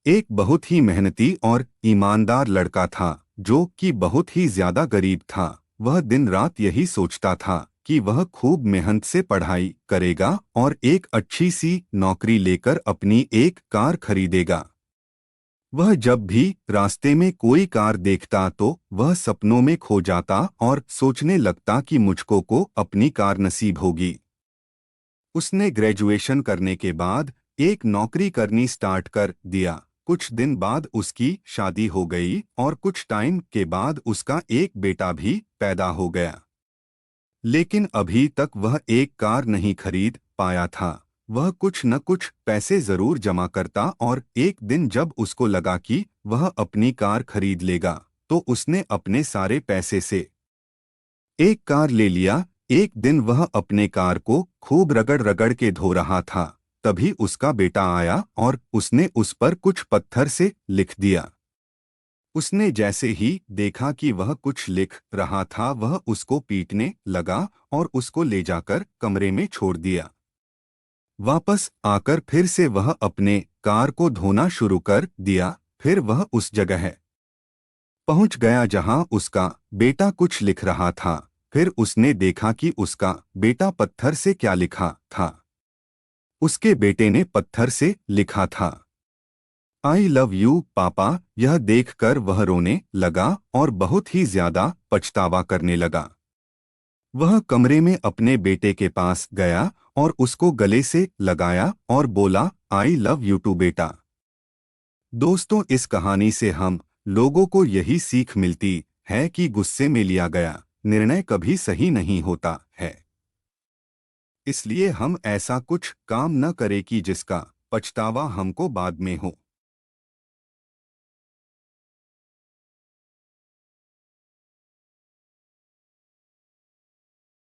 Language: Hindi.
एक बहुत ही मेहनती और ईमानदार लड़का था जो कि बहुत ही ज्यादा गरीब था। वह दिन रात यही सोचता था कि वह खूब मेहनत से पढ़ाई करेगा और एक अच्छी सी नौकरी लेकर अपनी एक कार खरीदेगा। वह जब भी रास्ते में कोई कार देखता तो वह सपनों में खो जाता और सोचने लगता कि मुझको को अपनी कार नसीब होगी। उसने ग्रेजुएशन करने के बाद एक नौकरी करनी स्टार्ट कर दिया। कुछ दिन बाद उसकी शादी हो गई और कुछ टाइम के बाद उसका एक बेटा भी पैदा हो गया। लेकिन अभी तक वह एक कार नहीं खरीद पाया था। वह कुछ न कुछ पैसे जरूर जमा करता और एक दिन जब उसको लगा कि वह अपनी कार खरीद लेगा तो उसने अपने सारे पैसे से एक कार ले लिया। एक दिन वह अपने कार को खूब रगड़ रगड़ के धो रहा था। तभी उसका बेटा आया और उसने उस पर कुछ पत्थर से लिख दिया। उसने जैसे ही देखा कि वह कुछ लिख रहा था वह उसको पीटने लगा और उसको ले जाकर कमरे में छोड़ दिया। वापस आकर फिर से वह अपने कार को धोना शुरू कर दिया। फिर वह उस जगह पहुंच गया जहां उसका बेटा कुछ लिख रहा था। फिर उसने देखा कि उसका बेटा पत्थर से क्या लिखा था। उसके बेटे ने पत्थर से लिखा था, आई लव यू पापा। यह देखकर वह रोने लगा और बहुत ही ज्यादा पछतावा करने लगा। वह कमरे में अपने बेटे के पास गया और उसको गले से लगाया और बोला, आई लव यू टू बेटा। दोस्तों, इस कहानी से हम लोगों को यही सीख मिलती है कि गुस्से में लिया गया निर्णय कभी सही नहीं होता है। इसलिए हम ऐसा कुछ काम न करें कि जिसका पछतावा हमको बाद में हो।